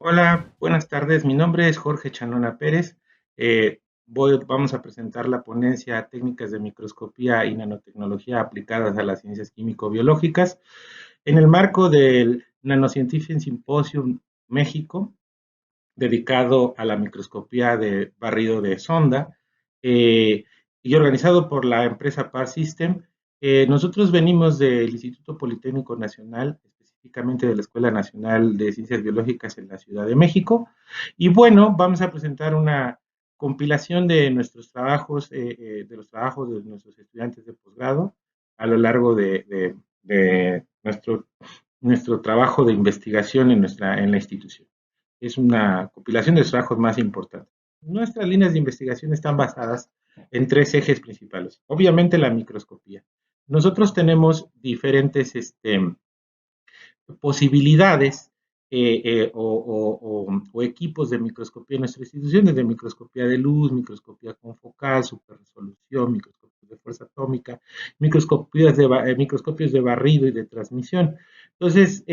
Hola, buenas tardes. Mi nombre es Jorge Chanona Pérez. Vamos a presentar la ponencia Técnicas de microscopía y nanotecnología aplicadas a las ciencias químico-biológicas en el marco del Nanoscientific Symposium México, dedicado a la microscopía de barrido de sonda y organizado por la empresa Par System. Nosotros venimos del Instituto Politécnico Nacional, específicamente de la Escuela Nacional de Ciencias Biológicas en la Ciudad de México. Y bueno, vamos a presentar una compilación de nuestros trabajos, de los trabajos de nuestros estudiantes de posgrado a lo largo de nuestro trabajo de investigación en la institución. Es una compilación de los trabajos más importantes. Nuestras líneas de investigación están basadas en tres ejes principales. Obviamente la microscopía. Nosotros tenemos diferentes posibilidades o equipos de microscopía en nuestra institución, desde microscopía de luz, microscopía confocal, superresolución, microscopía de fuerza atómica, microscopios de barrido y de transmisión. Entonces,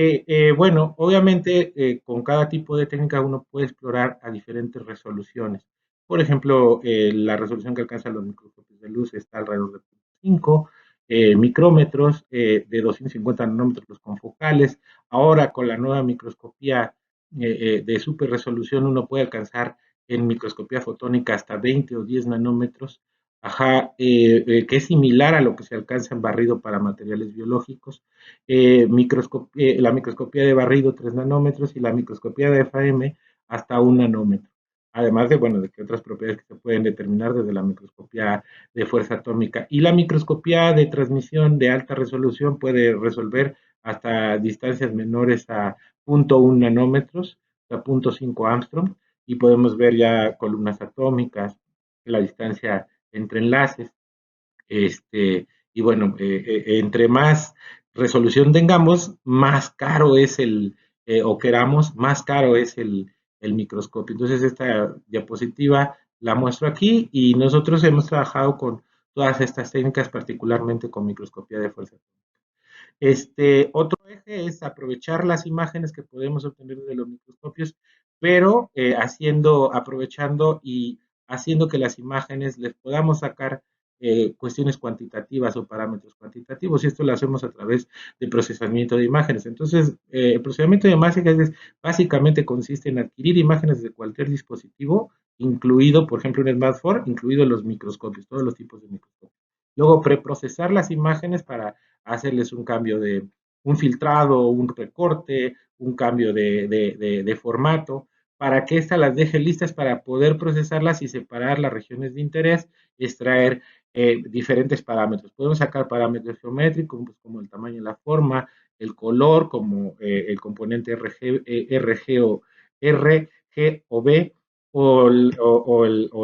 bueno, obviamente con cada tipo de técnica uno puede explorar a diferentes resoluciones. Por ejemplo, la resolución que alcanzan los microscopios de luz está alrededor de 5 micrómetros, de 250 nanómetros los confocales. Ahora con la nueva microscopía de super resolución uno puede alcanzar en microscopía fotónica hasta 20 o 10 nanómetros, que es similar a lo que se alcanza en barrido para materiales biológicos. La microscopía de barrido 3 nanómetros y la microscopía de FAM hasta 1 nanómetro. Además de, bueno, de que otras propiedades que se pueden determinar desde la microscopía de fuerza atómica. Y la microscopía de transmisión de alta resolución puede resolver hasta distancias menores a 0.1 nanómetros, a 0.5 Armstrong, y podemos ver ya columnas atómicas, la distancia entre enlaces, y bueno, entre más resolución tengamos, más caro es o queramos, más caro es el microscopio. Entonces, esta diapositiva la muestro aquí y nosotros hemos trabajado con todas estas técnicas, particularmente con microscopía de fuerza. Otro eje es aprovechar las imágenes que podemos obtener de los microscopios, pero aprovechando y haciendo que las imágenes les podamos sacar cuestiones cuantitativas o parámetros cuantitativos, y esto lo hacemos a través de procesamiento de imágenes. Entonces, el procesamiento de imágenes básicamente consiste en adquirir imágenes de cualquier dispositivo, incluido, por ejemplo, un smartphone, incluidos los microscopios, todos los tipos de microscopios. Luego, preprocesar las imágenes para hacerles un cambio de un filtrado, un recorte, un cambio de formato, para que ésta las deje listas para poder procesarlas y separar las regiones de interés, extraer diferentes parámetros. Podemos sacar parámetros geométricos pues, como el tamaño y la forma, el color, como el componente RG o B, o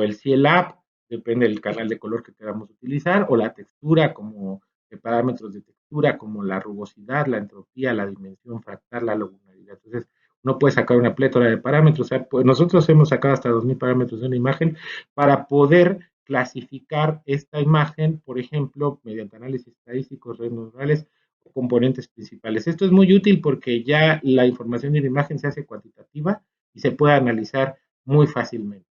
el CIELAB, depende del canal de color que queramos utilizar, o la textura como parámetros de textura como la rugosidad, la entropía, la dimensión fractal, la longitudinalidad. Entonces, uno puede sacar una plétora de parámetros. O sea, pues nosotros hemos sacado hasta 2000 parámetros de una imagen para poder clasificar esta imagen, por ejemplo, mediante análisis estadísticos, redes neuronales o componentes principales. Esto es muy útil porque ya la información de la imagen se hace cuantitativa y se puede analizar muy fácilmente.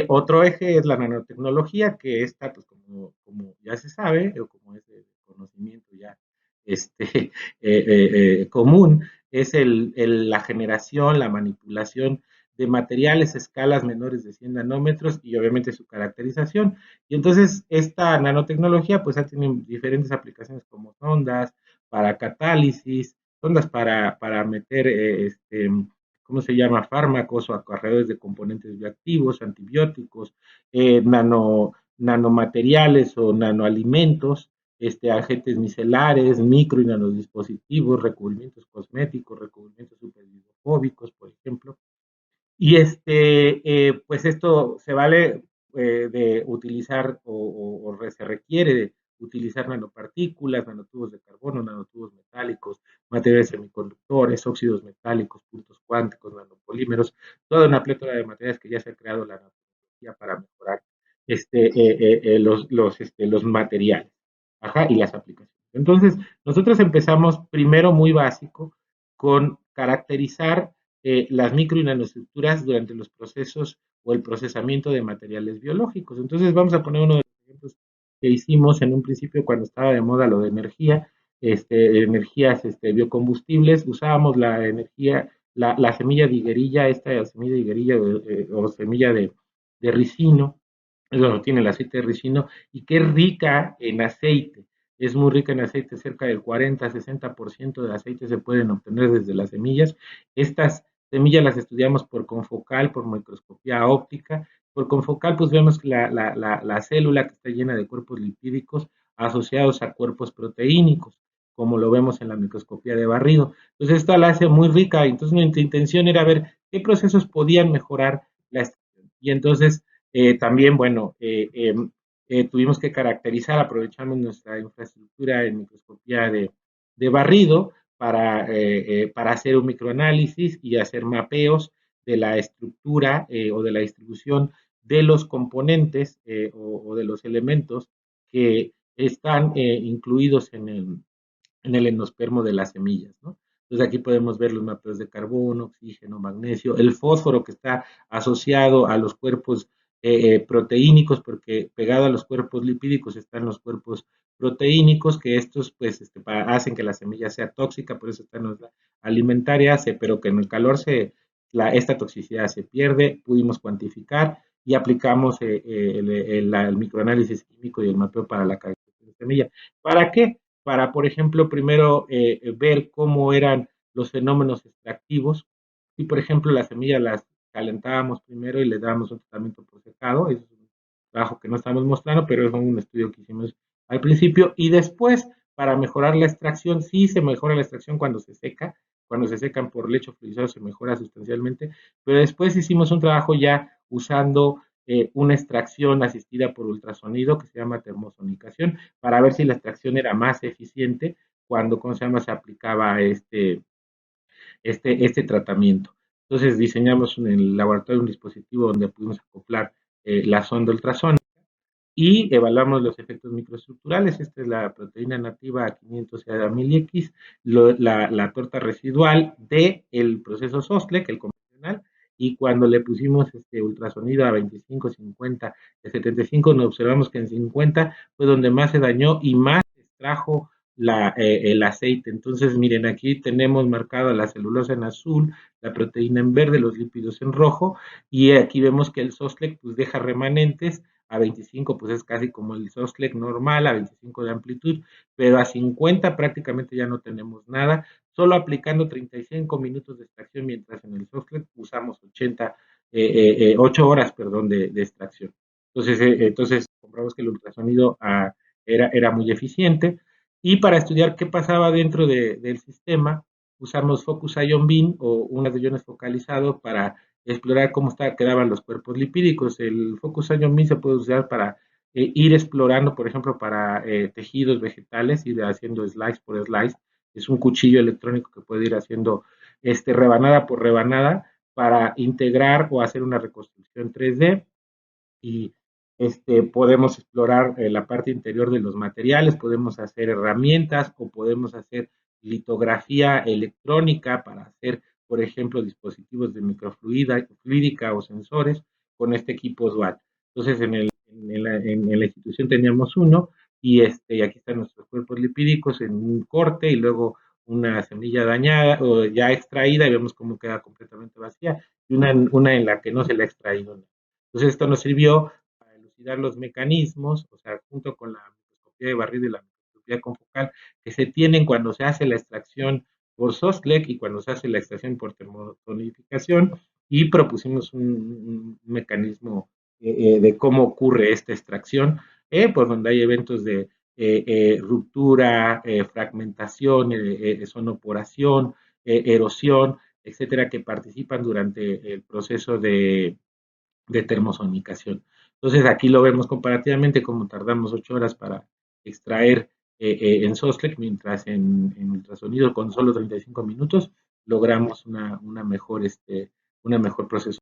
Otro eje es la nanotecnología, que está, pues como ya se sabe, o como es de conocimiento ya común, es la generación, la manipulación de materiales a escalas menores de 100 nanómetros y obviamente su caracterización. Y entonces esta nanotecnología pues ha tenido diferentes aplicaciones como sondas para catálisis, sondas para meter ¿cómo se llama? Fármacos o acarreadores de componentes bioactivos, antibióticos, nanomateriales o nanoalimentos, agentes miscelares, micro y nanodispositivos, recubrimientos cosméticos, recubrimientos superhidrofóbicos, por ejemplo. Y pues esto se vale de utilizar se requiere de utilizar nanopartículas, nanotubos de carbono, nanotubos metálicos, materiales semiconductores, óxidos metálicos, puntos cuánticos, nanopolímeros, toda una plétora de materiales que ya se ha creado la nanotecnología para mejorar los materiales, ajá, y las aplicaciones. Entonces, nosotros empezamos primero muy básico con caracterizar las micro y nanoestructuras durante los procesos o el procesamiento de materiales biológicos. Entonces vamos a poner uno de los ejemplos que hicimos en un principio cuando estaba de moda lo de energía, energías biocombustibles, usábamos la energía, la semilla de higuerilla, esta semilla de higuerilla o semilla de ricino, es donde tiene el aceite de ricino y que es rica en aceite. Es muy rica en aceite, cerca del 40-60% del aceite se pueden obtener desde las semillas. Estas semillas las estudiamos por confocal, por microscopía óptica. Por confocal, pues vemos la célula que está llena de cuerpos lipídicos asociados a cuerpos proteínicos, como lo vemos en la microscopía de barrido. Entonces, esta la hace muy rica. Entonces, nuestra intención era ver qué procesos podían mejorar la extracción. Y entonces, también, bueno, tuvimos que caracterizar, aprovechamos nuestra infraestructura en microscopía de barrido para hacer un microanálisis y hacer mapeos de la estructura o de la distribución de los componentes o de los elementos que están incluidos en el endospermo de las semillas, ¿no? Entonces aquí podemos ver los mapeos de carbono, oxígeno, magnesio, el fósforo que está asociado a los cuerpos proteínicos, porque pegado a los cuerpos lipídicos están los cuerpos proteínicos, que estos pues hacen que la semilla sea tóxica, por eso está en la alimentaria, pero que en el calor esta toxicidad se pierde, pudimos cuantificar y aplicamos el microanálisis químico y el mapeo para la caracterización de semilla. ¿Para qué? Para, por ejemplo, primero ver cómo eran los fenómenos extractivos. Y, por ejemplo, las semillas las calentábamos primero y le dábamos un tratamiento por secado. Es un trabajo que no estamos mostrando, pero es un estudio que hicimos al principio. Y después, para mejorar la extracción, sí se mejora la extracción cuando se seca. Cuando se secan por lecho fluidizado se mejora sustancialmente. Pero después hicimos un trabajo ya usando una extracción asistida por ultrasonido que se llama termosonicación para ver si la extracción era más eficiente cuando, ¿cómo se llama?, se aplicaba este tratamiento. Entonces diseñamos en el laboratorio un dispositivo donde pudimos acoplar la sonda ultrasónica y evaluamos los efectos microestructurales. Esta es la proteína nativa 500 X, la torta residual del proceso Sostlec, el convencional, y cuando le pusimos ultrasonido a 25, 50, 75, nos observamos que en 50 fue donde más se dañó y más extrajo el aceite. Entonces, miren, aquí tenemos marcada la celulosa en azul, la proteína en verde, los lípidos en rojo, y aquí vemos que el Sostlec pues deja remanentes. A 25 pues es casi como el Sostlec normal, a 25 de amplitud, pero a 50 prácticamente ya no tenemos nada, solo aplicando 35 minutos de extracción, mientras en el Sostlec usamos 8 horas, perdón, de extracción. Entonces comprobamos que el ultrasonido era muy eficiente, y para estudiar qué pasaba dentro del sistema, usamos Focus Ion Beam o unas de iones focalizados para explorar cómo quedaban los cuerpos lipídicos. El Focus Ion Beam se puede usar para ir explorando, por ejemplo, para tejidos vegetales, ir haciendo slice por slice. Es un cuchillo electrónico que puede ir haciendo rebanada por rebanada para integrar o hacer una reconstrucción 3D y podemos explorar la parte interior de los materiales, podemos hacer herramientas o podemos hacer litografía electrónica para hacer, por ejemplo, dispositivos de microfluídica o sensores con este equipo SWAT. Entonces, en la institución teníamos uno y aquí están nuestros cuerpos lipídicos en un corte y luego una semilla dañada o ya extraída y vemos cómo queda completamente vacía y una en la que no se le ha extraído. Entonces, esto nos sirvió para elucidar los mecanismos, o sea, junto con la microscopía de barrido y la microscopía confocal, que se tienen cuando se hace la extracción por Sostlec y cuando se hace la extracción por termotonificación, y propusimos un mecanismo de cómo ocurre esta extracción, por donde hay eventos de ruptura, fragmentación, sonoporación, erosión, etcétera, que participan durante el proceso de termosonicación. Entonces aquí lo vemos comparativamente como tardamos 8 horas para extraer en Sostlec, mientras en ultrasonido con solo 35 minutos logramos una mejor proceso.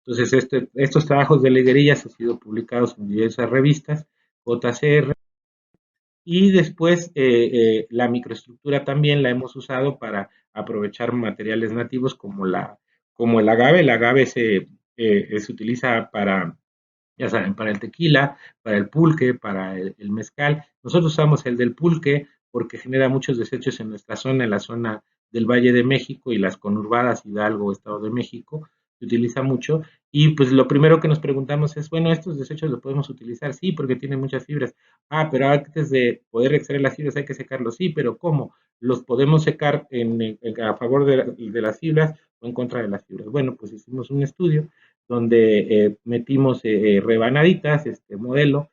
Entonces estos trabajos de Leguerillas han sido publicados en diversas revistas, JCR, y después la microestructura también la hemos usado para aprovechar materiales nativos como el agave. El agave se utiliza para, ya saben, para el tequila, para el pulque, para el mezcal. Nosotros usamos el del pulque porque genera muchos desechos en nuestra zona, en la zona del Valle de México y las conurbadas, Hidalgo, Estado de México, se utiliza mucho. Y pues lo primero que nos preguntamos es, bueno, estos desechos los podemos utilizar, sí, porque tienen muchas fibras. Ah, pero antes de poder extraer las fibras hay que secarlos, sí, pero ¿cómo? Los podemos secar a favor de las fibras o en contra de las fibras. Bueno, pues hicimos un estudio donde metimos rebanaditas, este modelo,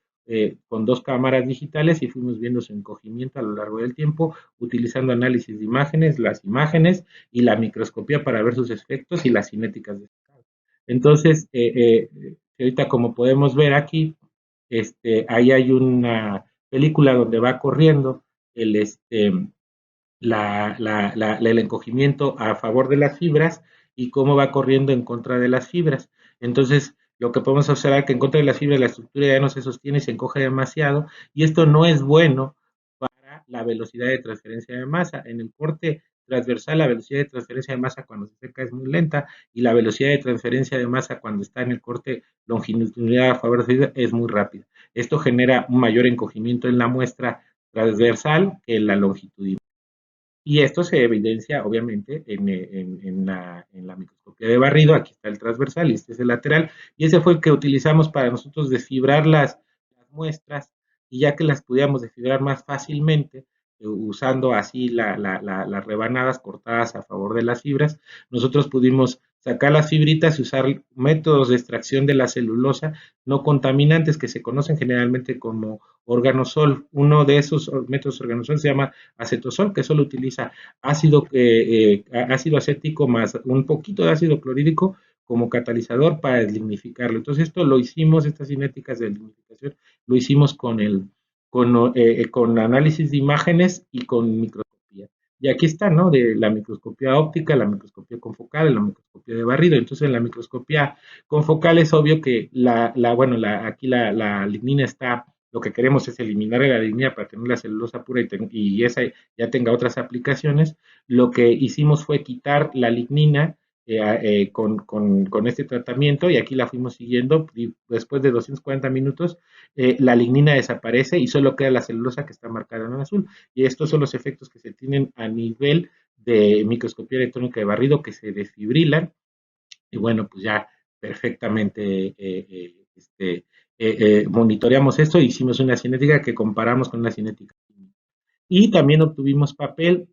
con dos cámaras digitales y fuimos viendo su encogimiento a lo largo del tiempo, utilizando análisis de imágenes, las imágenes y la microscopía para ver sus efectos y las cinéticas de estado. Entonces, ahorita como podemos ver aquí, ahí hay una película donde va corriendo el, el encogimiento a favor de las fibras y cómo va corriendo en contra de las fibras. Entonces, lo que podemos observar es que en contra de las fibras la estructura ya no se sostiene y se encoge demasiado, y esto no es bueno para la velocidad de transferencia de masa. En el corte transversal, la velocidad de transferencia de masa cuando se seca es muy lenta, y la velocidad de transferencia de masa cuando está en el corte longitudinal a favor de la fibra es muy rápida. Esto genera un mayor encogimiento en la muestra transversal que en la longitudinal. Y esto se evidencia, obviamente, en la microscopía de barrido. Aquí está el transversal y este es el lateral. Y ese fue el que utilizamos para nosotros desfibrar las muestras. Y ya que las pudiéramos desfibrar más fácilmente, usando así las rebanadas cortadas a favor de las fibras, nosotros pudimos sacar las fibritas y usar métodos de extracción de la celulosa no contaminantes que se conocen generalmente como organosol. Uno de esos métodos organosol se llama acetosol, que solo utiliza ácido acético más un poquito de ácido clorhídrico como catalizador para deslignificarlo. Entonces esto lo hicimos, estas cinéticas de deslignificación, lo hicimos con análisis de imágenes y con microscopía. Y aquí está, ¿no? De la microscopía óptica, la microscopía confocal, la microscopía de barrido. Entonces en la microscopía confocal es obvio que aquí la lignina está, lo que queremos es eliminar la lignina para tener la celulosa pura y esa ya tenga otras aplicaciones. Lo que hicimos fue quitar la lignina con este tratamiento, y aquí la fuimos siguiendo y después de 240 minutos la lignina desaparece y solo queda la celulosa que está marcada en azul. Y estos son los efectos que se tienen a nivel de microscopía electrónica de barrido, que se desfibrilan y bueno, pues ya perfectamente monitoreamos esto, hicimos una cinética que comparamos con una cinética. Y también obtuvimos papel,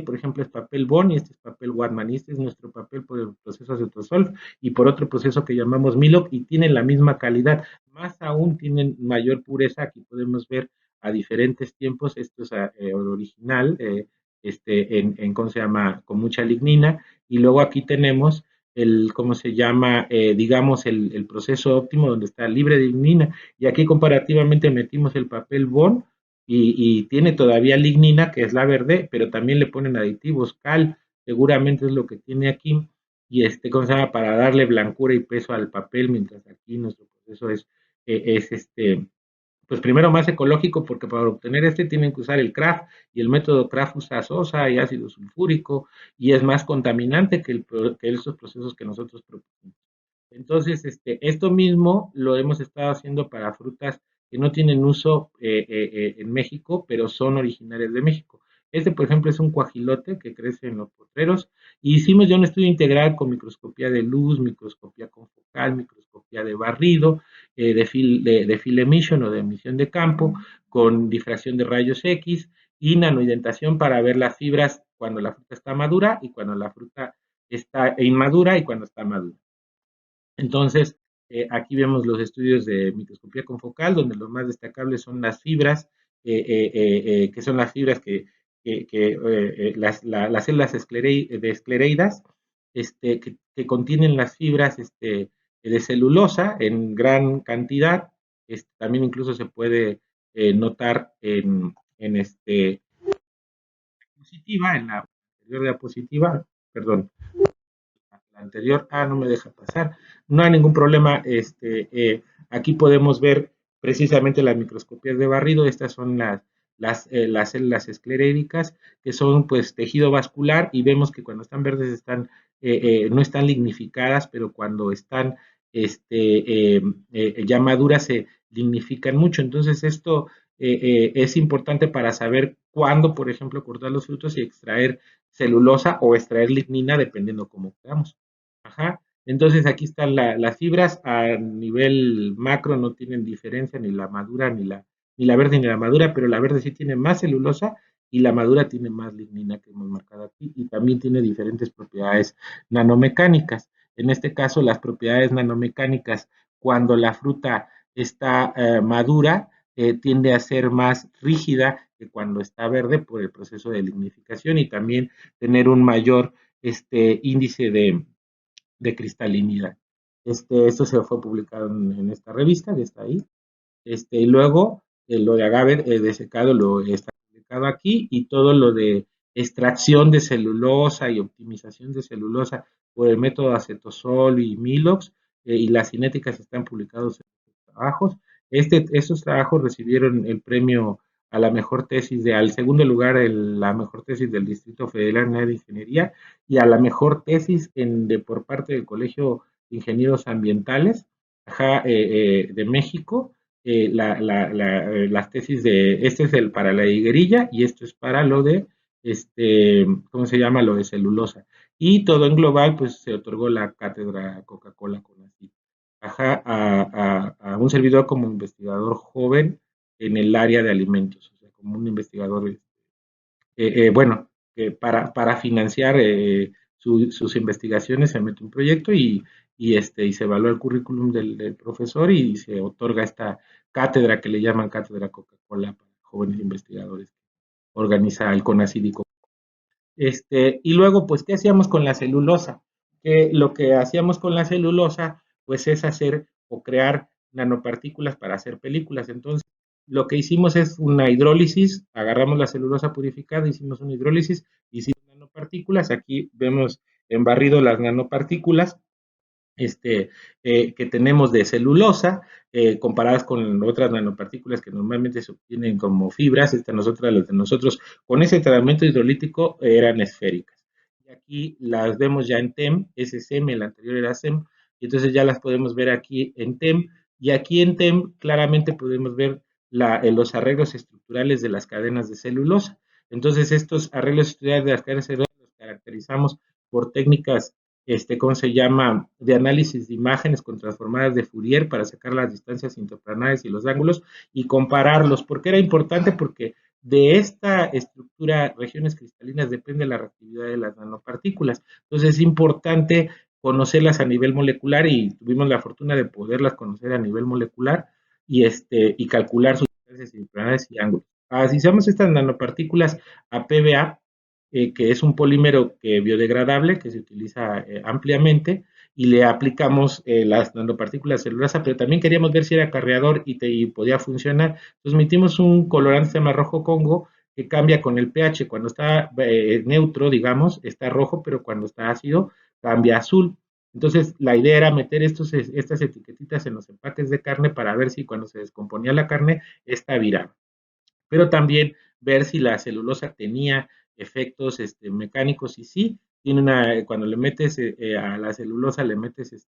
por ejemplo es papel Bond y este es papel Whatman, y este es nuestro papel por el proceso Acetosolv y por otro proceso que llamamos Milok, y tienen la misma calidad, más aún tienen mayor pureza. Aquí podemos ver a diferentes tiempos, esto es original, ¿cómo se llama? Con mucha lignina, y luego aquí tenemos ¿cómo se llama? Digamos el proceso óptimo donde está libre de lignina, y aquí comparativamente metimos el papel Bond y tiene todavía lignina, que es la verde, pero también le ponen aditivos, cal, seguramente es lo que tiene aquí, y ¿cómo se llama? Para darle blancura y peso al papel, mientras aquí nuestro proceso es pues primero más ecológico, porque para obtener tienen que usar el Kraft, y el método Kraft usa sosa y ácido sulfúrico, y es más contaminante que esos procesos que nosotros proponemos. Entonces, esto mismo lo hemos estado haciendo para frutas que no tienen uso en México, pero son originarias de México. Por ejemplo, es un cuajilote que crece en los potreros, y hicimos ya un estudio integral con microscopía de luz, microscopía confocal, microscopía de barrido, de field emission o de emisión de campo, con difracción de rayos X y nanoidentación para ver las fibras cuando la fruta está madura y cuando la fruta está inmadura y cuando está madura. Entonces, aquí vemos los estudios de microscopía confocal, donde los más destacables son las fibras, que son las fibras las células de esclereidas, que contienen las fibras de celulosa en gran cantidad. También incluso se puede notar en diapositiva, en la anterior diapositiva, perdón, la anterior, no me deja pasar, no hay ningún problema. Aquí podemos ver precisamente las microscopías de barrido. Estas son las células escleréricas, que son pues tejido vascular, y vemos que cuando están verdes no están lignificadas, pero cuando están ya maduras se lignifican mucho. Entonces esto es importante para saber cuándo, por ejemplo, cortar los frutos y extraer celulosa o extraer lignina, dependiendo cómo queramos. Ajá. Entonces aquí están las fibras a nivel macro, no tienen diferencia ni la madura ni la verde ni la madura, pero la verde sí tiene más celulosa y la madura tiene más lignina que hemos marcado aquí, y también tiene diferentes propiedades nanomecánicas. En este caso, las propiedades nanomecánicas, cuando la fruta está madura, tiende a ser más rígida que cuando está verde por el proceso de lignificación, y también tener un mayor índice de cristalinidad. Esto se fue publicado en esta revista que está ahí. Y luego lo de agave de secado lo está publicado aquí, y todo lo de extracción de celulosa y optimización de celulosa por el método acetosol y Milox, y las cinéticas están publicados en estos trabajos. Estos trabajos recibieron el premio a la mejor tesis, al segundo lugar, la mejor tesis del Distrito Federal de Ingeniería, y a la mejor tesis por parte del Colegio de Ingenieros Ambientales, de México. Las tesis este es el para la higuerilla, y esto es para lo de, ¿cómo se llama? Lo de celulosa. Y todo en global, pues se otorgó la cátedra Coca-Cola con así. A un servidor como investigador joven en el área de alimentos, o sea, como un investigador, bueno, para financiar sus investigaciones se mete un proyecto, y se evalúa el currículum del profesor, y se otorga esta cátedra que le llaman cátedra Coca-Cola para jóvenes investigadores, que organiza el CONACYT. Y luego, pues, ¿qué hacíamos con la celulosa? Que lo que hacíamos con la celulosa, pues, es hacer o crear nanopartículas para hacer películas. Entonces, lo que hicimos es una hidrólisis, agarramos la celulosa purificada, hicimos una hidrólisis, hicimos nanopartículas. Aquí vemos en barrido las nanopartículas, que tenemos de celulosa, comparadas con otras nanopartículas que normalmente se obtienen como fibras. Las de nosotros, con ese tratamiento hidrolítico, eran esféricas. Y aquí las vemos ya en TEM, ese SEM, el anterior era SEM, y entonces ya las podemos ver aquí en TEM, y aquí en TEM claramente podemos ver los arreglos estructurales de las cadenas de celulosa. Entonces estos arreglos estructurales de las cadenas de celulosa los caracterizamos por técnicas, ¿cómo se llama?, de análisis de imágenes con transformadas de Fourier para sacar las distancias interplanares y los ángulos y compararlos. ¿Por qué era importante? Porque de esta estructura, regiones cristalinas, depende la reactividad de las nanopartículas. Entonces es importante conocerlas a nivel molecular, y tuvimos la fortuna de poderlas conocer a nivel molecular, y calcular sus distancias interplanares y ángulos. Así usamos estas nanopartículas a PBA, que es un polímero biodegradable que se utiliza ampliamente, y le aplicamos las nanopartículas celulosas, pero también queríamos ver si era carreador y podía funcionar. Entonces metimos un colorante que se llama rojo Congo, que cambia con el pH. Cuando está neutro, digamos, está rojo, pero cuando está ácido cambia azul. Entonces la idea era meter estas etiquetitas en los empaques de carne para ver si cuando se descomponía la carne, esta viraba, pero también ver si la celulosa tenía efectos mecánicos, y sí, cuando le metes a la celulosa, le metes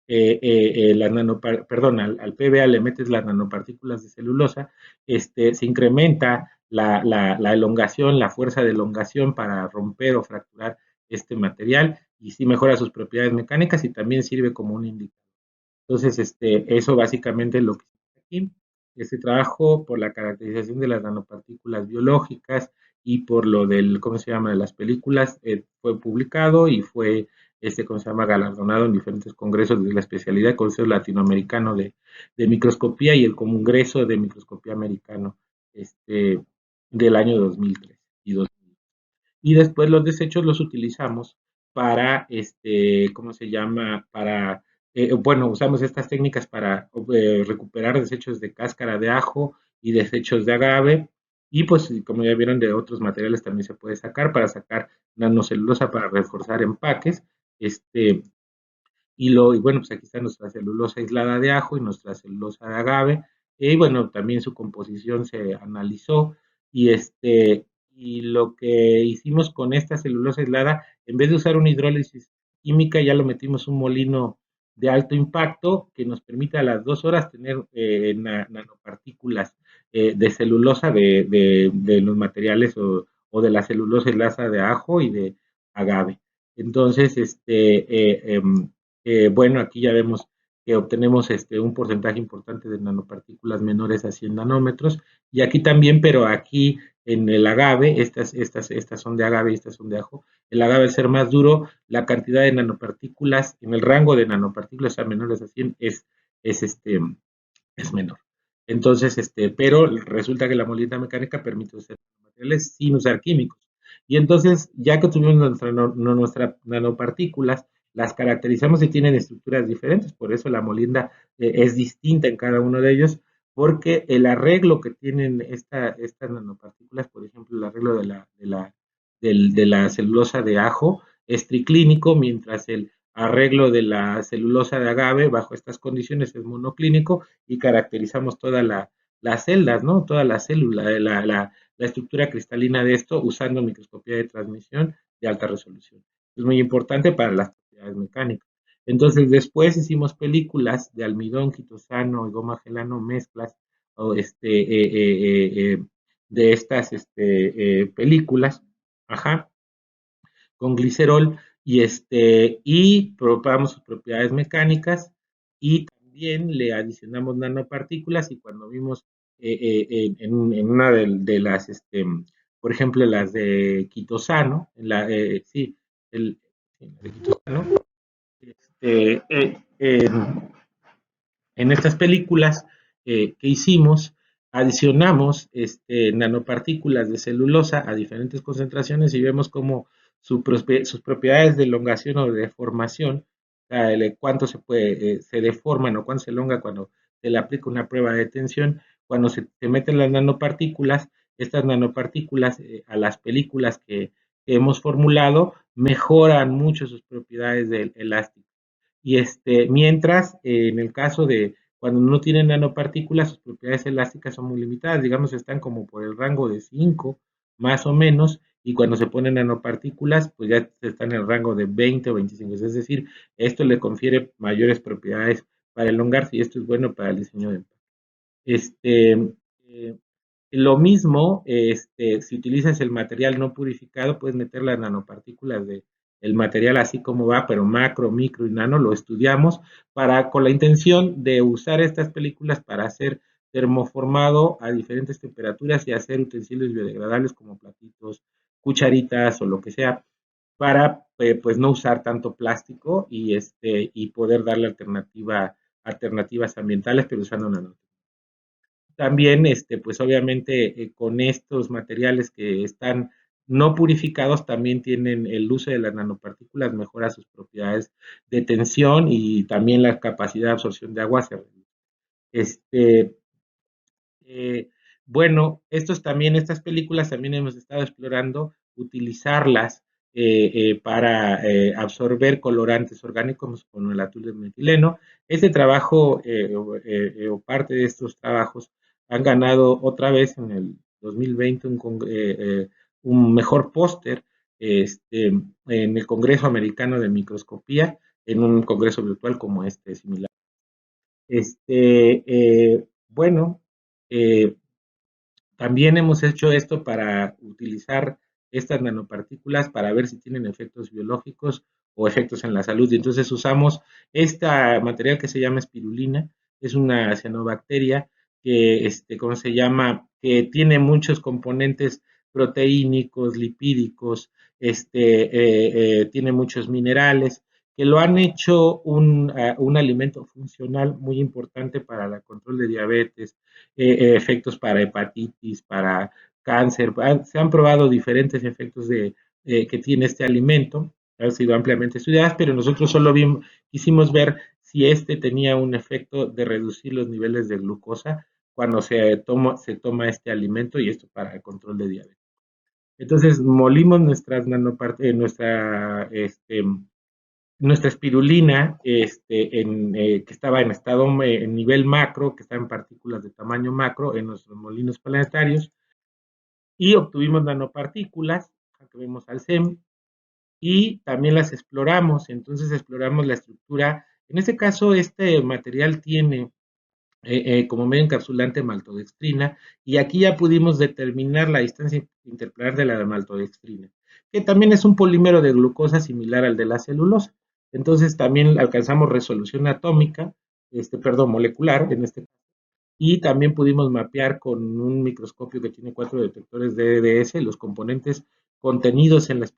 perdón, al PBA le metes las nanopartículas de celulosa, se incrementa la elongación, la fuerza de elongación para romper o fracturar este material, y sí mejora sus propiedades mecánicas, y también sirve como un indicador. Entonces, eso básicamente es lo que está aquí. Este trabajo, por la caracterización de las nanopartículas biológicas y por lo del, ¿cómo se llama?, de las películas, fue publicado y fue, ¿cómo se llama?, galardonado en diferentes congresos de la especialidad del Consejo Latinoamericano de Microscopía y el Congreso de Microscopía Americano, del año 2003 y 2000. Y después los desechos los utilizamos para, ¿cómo se llama? Bueno, usamos estas técnicas para recuperar desechos de cáscara de ajo y desechos de agave, y pues como ya vieron, de otros materiales también se puede sacar para sacar nanocelulosa para reforzar empaques. Y bueno, pues aquí está nuestra celulosa aislada de ajo y nuestra celulosa de agave. Y bueno, también su composición se analizó, Y lo que hicimos con esta celulosa aislada, en vez de usar una hidrólisis química, ya lo metimos un molino de alto impacto que nos permite a las 2 horas tener nanopartículas de celulosa de los materiales o de la celulosa aislada de ajo y de agave. Entonces, bueno, aquí ya vemos que obtenemos un porcentaje importante de nanopartículas menores a 100 nanómetros. Y aquí también, pero aquí en el agave, estas son de agave y estas son de ajo. El agave, al ser más duro, la cantidad de nanopartículas, en el rango de nanopartículas a menores a 100 es, este, es menor. Entonces, pero resulta que la movilidad mecánica permite usar materiales sin usar químicos. Y entonces, ya que tuvimos nuestras nanopartículas, las caracterizamos y tienen estructuras diferentes, por eso la molinda es distinta en cada uno de ellos, porque el arreglo que tienen estas nanopartículas, por ejemplo, el arreglo de la celulosa de ajo, es triclínico, mientras el arreglo de la celulosa de agave bajo estas condiciones es monoclínico y caracterizamos todas las celdas, ¿no? Toda la célula, la estructura cristalina de esto usando microscopía de transmisión de alta resolución. Es muy importante para las propiedades mecánicas. Entonces, después hicimos películas de almidón, quitosano y goma gelano, mezclas o de estas películas, ajá, con glicerol y probamos sus propiedades mecánicas y también le adicionamos nanopartículas y cuando vimos en una de las, por ejemplo, las de quitosano, sí, el de quitosano, este, eh, eh, en estas películas que hicimos, adicionamos nanopartículas de celulosa a diferentes concentraciones y vemos cómo sus propiedades de elongación o de deformación, cuánto se deforman o cuánto se elonga cuando se le aplica una prueba de tensión, cuando se meten las nanopartículas, estas nanopartículas a las películas que hemos formulado mejoran mucho sus propiedades del elástico. Y mientras, en el caso de cuando no tienen nanopartículas, sus propiedades elásticas son muy limitadas, digamos, están como por el rango de 5 más o menos, y cuando se ponen nanopartículas, pues ya están en el rango de 20 o 25, es decir, esto le confiere mayores propiedades para elongarse y esto es bueno para el diseño de este, eh, lo mismo, si utilizas el material no purificado, puedes meter las nanopartículas del material así como va, pero macro, micro y nano, lo estudiamos con la intención de usar estas películas para hacer termoformado a diferentes temperaturas y hacer utensilios biodegradables como platitos, cucharitas o lo que sea, para pues no usar tanto plástico y poder darle alternativas ambientales, pero usando nanotecnología. También, pues obviamente con estos materiales que están no purificados, también tienen el uso de las nanopartículas, mejora sus propiedades de tensión y también la capacidad de absorción de agua se reduce. Este, eh, bueno, estas películas también hemos estado explorando utilizarlas para absorber colorantes orgánicos como el atul de metileno. Este trabajo o parte de estos trabajos han ganado otra vez en el 2020 un mejor póster en el Congreso Americano de Microscopía, en un congreso virtual como similar. Bueno, eh, también hemos hecho esto para utilizar estas nanopartículas para ver si tienen efectos biológicos o efectos en la salud. Y entonces usamos esta material que se llama espirulina, es una cianobacteria que, ¿cómo se llama? Que tiene muchos componentes proteínicos, lipídicos, tiene muchos minerales, que lo han hecho un alimento funcional muy importante para el control de diabetes, efectos para hepatitis, para cáncer. Se han probado diferentes efectos que tiene este alimento, han sido ampliamente estudiadas, pero nosotros solo quisimos ver si tenía un efecto de reducir los niveles de glucosa cuando se toma este alimento y esto para el control de diabetes. Entonces molimos nuestra espirulina, que estaba en en nivel macro, que está en partículas de tamaño macro, en nuestros molinos planetarios, y obtuvimos nanopartículas, que vemos al SEM, y también las exploramos. Entonces exploramos la estructura. En este caso, este material tiene como medio encapsulante maltodextrina, y aquí ya pudimos determinar la distancia interplanar de la maltodextrina, que también es un polímero de glucosa similar al de la celulosa. Entonces también alcanzamos resolución atómica, perdón, molecular en este, y también pudimos mapear con un microscopio que tiene 4 detectores de EDS los componentes contenidos en las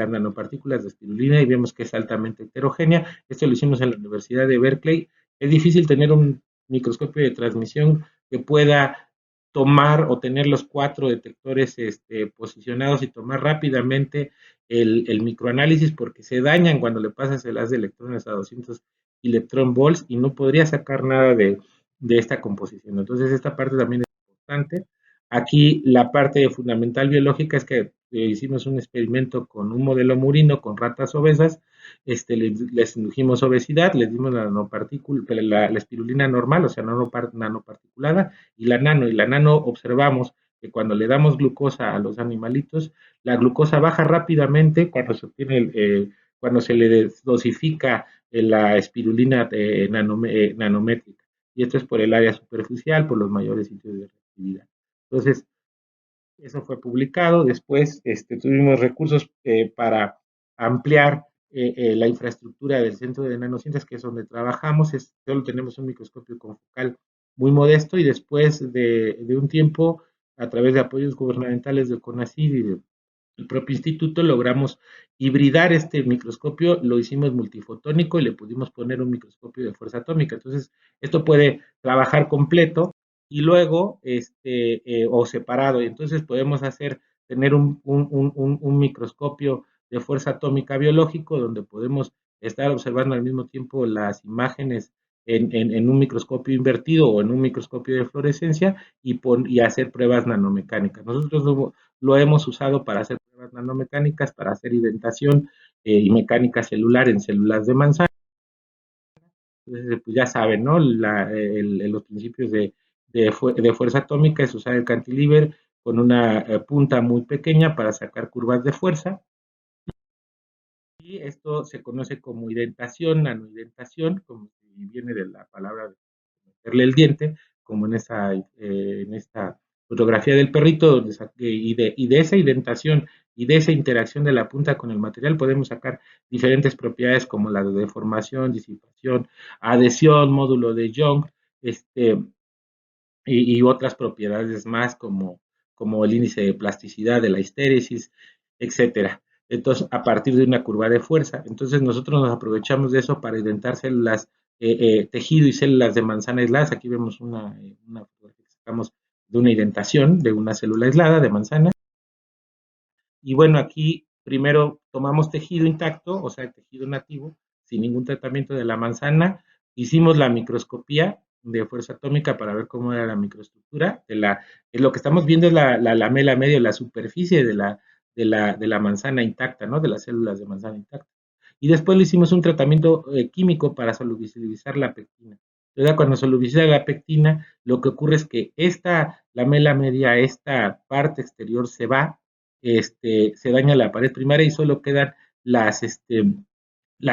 nanopartículas de espirulina, y vemos que es altamente heterogénea. Esto lo hicimos en la Universidad de Berkeley. Es difícil tener un microscopio de transmisión que pueda tomar o tener los 4 detectores posicionados y tomar rápidamente el microanálisis, porque se dañan cuando le pasas el haz de electrones a 200 electron volts y no podría sacar nada de esta composición. Entonces, esta parte también es importante. Aquí la parte fundamental biológica es que hicimos un experimento con un modelo murino con ratas obesas, les indujimos obesidad, les dimos la nanopartícula, la espirulina normal, o sea, nanoparticulada, y la nano observamos que cuando le damos glucosa a los animalitos, la glucosa baja rápidamente cuando se obtiene cuando se le dosifica la espirulina nanométrica, y esto es por el área superficial, por los mayores sitios de reactividad. Entonces, eso fue publicado. Después tuvimos recursos para ampliar la infraestructura del centro de nanociencias, que es donde trabajamos. Solo tenemos un microscopio confocal muy modesto, y después de un tiempo, a través de apoyos gubernamentales del CONACYT y del propio instituto, logramos hibridar este microscopio, lo hicimos multifotónico y le pudimos poner un microscopio de fuerza atómica. Entonces, esto puede trabajar completo y luego o separado, y entonces podemos tener un microscopio de fuerza atómica biológico donde podemos estar observando al mismo tiempo las imágenes en un microscopio invertido o en un microscopio de fluorescencia, y hacer pruebas nanomecánicas. Nosotros lo hemos usado para hacer pruebas nanomecánicas, para hacer identación y mecánica celular en células de manzana. Entonces, pues ya saben, ¿no? Los principios de fuerza atómica es usar el cantilever con una punta muy pequeña para sacar curvas de fuerza, y esto se conoce como identación, nanoidentación, como si viene de la palabra de meterle el diente, como en esta fotografía del perrito, donde y de esa identación y de esa interacción de la punta con el material podemos sacar diferentes propiedades como la de deformación, disipación, adhesión, módulo de Young, y otras propiedades más como el índice de plasticidad de la histéresis, etcétera. Entonces, a partir de una curva de fuerza. Entonces, nosotros nos aprovechamos de eso para identar células, tejido y células de manzana aisladas. Aquí vemos una fotografía que sacamos de una identación de una célula aislada de manzana. Y bueno, aquí primero tomamos tejido intacto, o sea, tejido nativo, sin ningún tratamiento de la manzana. Hicimos la microscopía de fuerza atómica para ver cómo era la microestructura. Lo que estamos viendo es la lamela medio, la superficie de la manzana intacta, ¿no? De las células de manzana intacta. Y después le hicimos un tratamiento químico para solubilizar la pectina. Entonces, cuando solubiliza la pectina, lo que ocurre es que esta lamela media, esta parte exterior se va, se daña la pared primaria y solo quedan la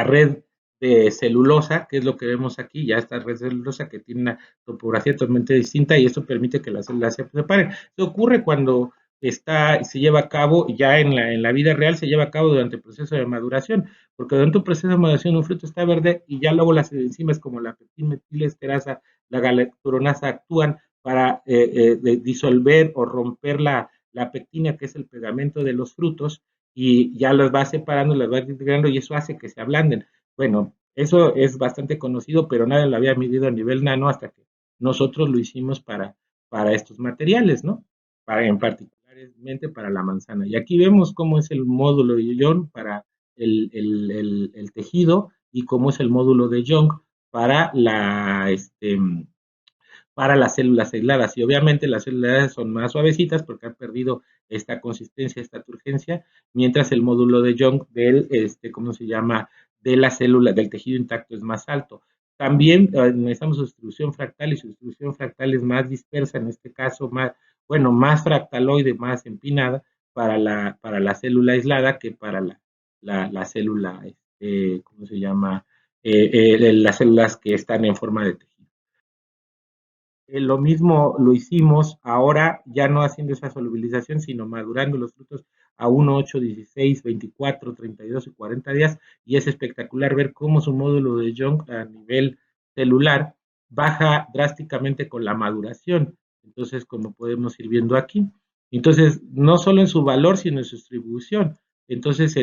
red de celulosa, que es lo que vemos aquí, ya esta red celulosa que tiene una topografía totalmente distinta, y esto permite que las células se separen. Esto ocurre cuando se lleva a cabo, ya en la vida real se lleva a cabo durante el proceso de maduración, porque durante un proceso de maduración un fruto está verde y ya luego las enzimas como la pectinmetilestearasa, la galacturonasa actúan para disolver o romper la pectina, que es el pegamento de los frutos, y ya las va separando, las va integrando, y eso hace que se ablanden. Bueno, eso es bastante conocido, pero nadie lo había medido a nivel nano hasta que nosotros lo hicimos para estos materiales, ¿no? En particularmente para la manzana. Y aquí vemos cómo es el módulo de Young para el tejido, y cómo es el módulo de Young para para las células aisladas. Y obviamente las células aisladas son más suavecitas porque han perdido esta consistencia, esta turgencia, mientras el módulo de Young ¿cómo se llama? De la célula, del tejido intacto, es más alto. También necesitamos su distribución fractal, y su distribución fractal es más dispersa, en este caso bueno, más fractaloide, más empinada para la célula aislada que para la célula, ¿cómo se llama? Las células que están en forma de tejido. Lo mismo lo hicimos ahora, ya no haciendo esa solubilización, sino madurando los frutos a 1, 8, 16, 24, 32 y 40 días. Y es espectacular ver cómo su módulo de Young a nivel celular baja drásticamente con la maduración. Entonces, como podemos ir viendo aquí. Entonces, no solo en su valor, sino en su distribución. Entonces,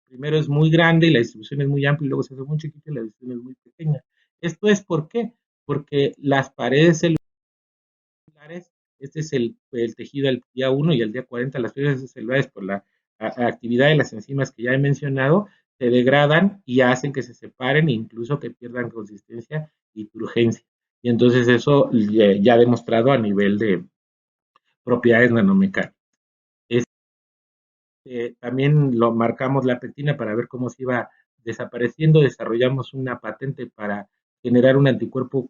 primero es muy grande y la distribución es muy amplia y luego se hace muy chiquita y la distribución es muy pequeña. Esto es ¿por qué? Porque las paredes celulares, este es el tejido al día 1 y al día 40, las paredes celulares por la actividad de las enzimas que ya he mencionado, se degradan y hacen que se separen e incluso que pierdan consistencia y turgencia. Y entonces eso ya demostrado a nivel de propiedades nanomecánicas. También lo marcamos la pectina para ver cómo se iba desapareciendo, desarrollamos una patente para generar un anticuerpo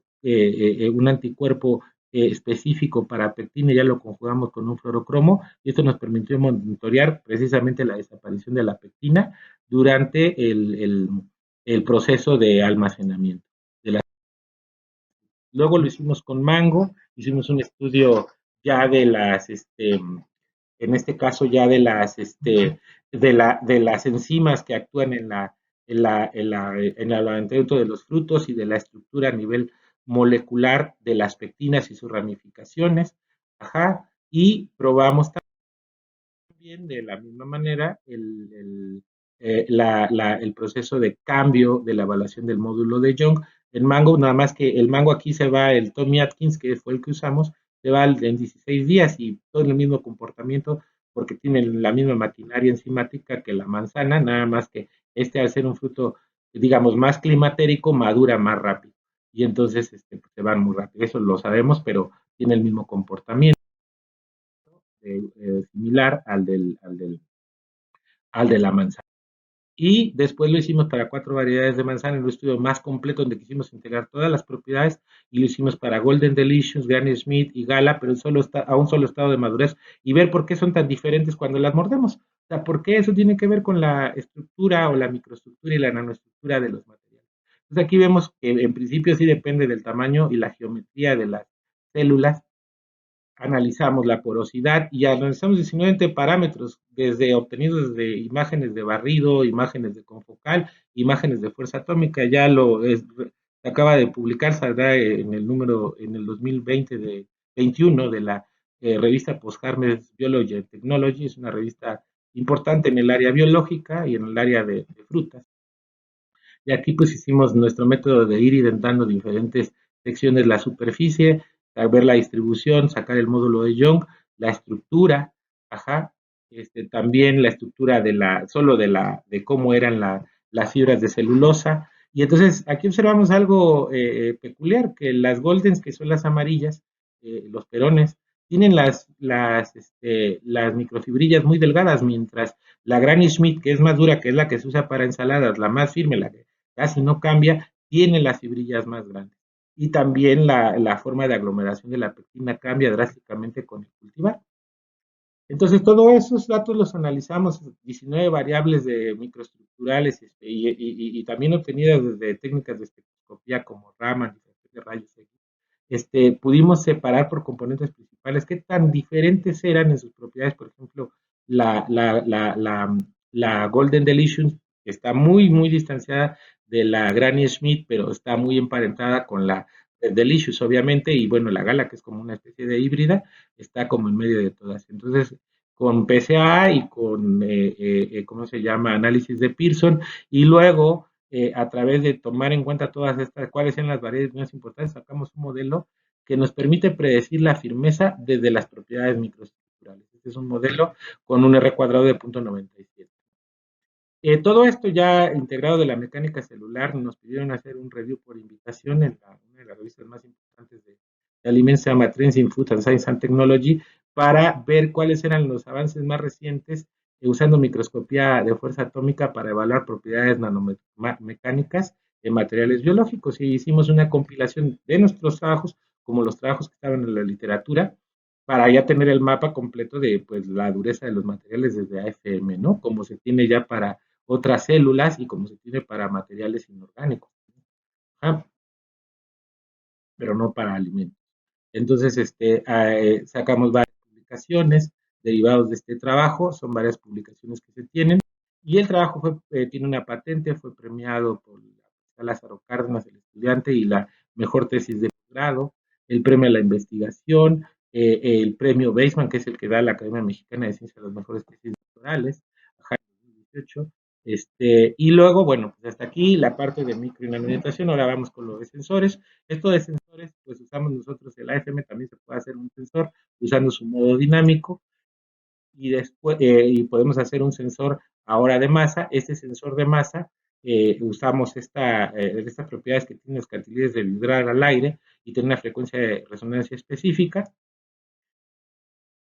específico para pectina, ya lo conjugamos con un fluorocromo y esto nos permitió monitorear precisamente la desaparición de la pectina durante el proceso de almacenamiento. Luego lo hicimos con mango, hicimos un estudio ya de en este caso ya de las enzimas que actúan en el levantamiento de los frutos y de la estructura a nivel molecular de las pectinas y sus ramificaciones. Ajá, y probamos también de la misma manera el proceso de cambio de la evaluación del módulo de Young. En Mango, nada más que el Mango aquí se va, el Tommy Atkins, que fue el que usamos, se va en 16 días y todo el mismo comportamiento porque tiene la misma maquinaria enzimática que la manzana, nada más que al ser un fruto, digamos, más climatérico, madura más rápido. Y entonces pues, se van muy rápido. Eso lo sabemos, pero tiene el mismo comportamiento similar al de la manzana. Y después lo hicimos para 4 variedades de manzana en un estudio más completo donde quisimos integrar todas las propiedades y lo hicimos para Golden Delicious, Granny Smith y Gala, pero a un solo estado de madurez y ver por qué son tan diferentes cuando las mordemos. O sea, por qué eso tiene que ver con la estructura o la microestructura y la nanoestructura de los materiales. Entonces aquí vemos que en principio sí depende del tamaño y la geometría de las células, analizamos la porosidad y analizamos 19 parámetros desde obtenidos desde imágenes de barrido, imágenes de confocal, imágenes de fuerza atómica, se acaba de publicar, saldrá en el 2020 de 21 de la revista Post-Harvest Biology and Technology, es una revista importante en el área biológica y en el área de frutas. Y aquí pues hicimos nuestro método de ir identando diferentes secciones de la superficie, ver la distribución, sacar el módulo de Young, la estructura, ajá, también la estructura solo de cómo eran las fibras de celulosa. Y entonces aquí observamos algo peculiar, que las Goldens, que son las amarillas, los perones, tienen las microfibrillas muy delgadas, mientras la Granny Smith, que es más dura, que es la que se usa para ensaladas, la más firme, la que casi no cambia, tiene las fibrillas más grandes. Y también la forma de aglomeración de la pectina cambia drásticamente con el cultivar. Entonces, todos esos datos los analizamos, 19 variables de microestructurales y también obtenidas desde técnicas de espectroscopía como Raman, de rayos X. Pudimos separar por componentes principales qué tan diferentes eran en sus propiedades, por ejemplo, la, la, la, la, la Golden Delicious, que está muy, muy distanciada de la Granny Smith, pero está muy emparentada con la Delicious, obviamente, y bueno, la Gala, que es como una especie de híbrida, está como en medio de todas. Entonces, con PCA y con, ¿cómo se llama?, análisis de Pearson, y luego, a través de tomar en cuenta todas estas, cuáles son las variedades más importantes, sacamos un modelo que nos permite predecir la firmeza desde las propiedades microestructurales. Este es un modelo con un R cuadrado de 0.97. Todo esto ya integrado de la mecánica celular, nos pidieron hacer un review por invitación en una de las revistas más importantes de alimentos, se llama Trends in Food and Science and Technology, para ver cuáles eran los avances más recientes usando microscopía de fuerza atómica para evaluar propiedades nanomecánicas de materiales biológicos. Y hicimos una compilación de nuestros trabajos, como los trabajos que estaban en la literatura, para ya tener el mapa completo de pues, la dureza de los materiales desde AFM, ¿no? Como se tiene ya para otras células y como se tiene para materiales inorgánicos, ¿no? Pero no para alimentos. Entonces, sacamos varias publicaciones derivados de este trabajo, son varias publicaciones que se tienen, y el trabajo tiene una patente, fue premiado por la Lázaro Cárdenas, el estudiante, y la mejor tesis de posgrado, el premio a la investigación, el premio Weizmann, que es el que da la Academia Mexicana de Ciencias a las mejores tesis doctorales, en 2018. Y luego, bueno, pues hasta aquí la parte de micro y nanohidratación. Ahora vamos con los de sensores. Esto de sensores, pues usamos nosotros el AFM, también se puede hacer un sensor usando su modo dinámico y después y podemos hacer un sensor ahora de masa. Este sensor de masa usamos estas propiedades que tienen los cantilevers de vibrar al aire y tiene una frecuencia de resonancia específica.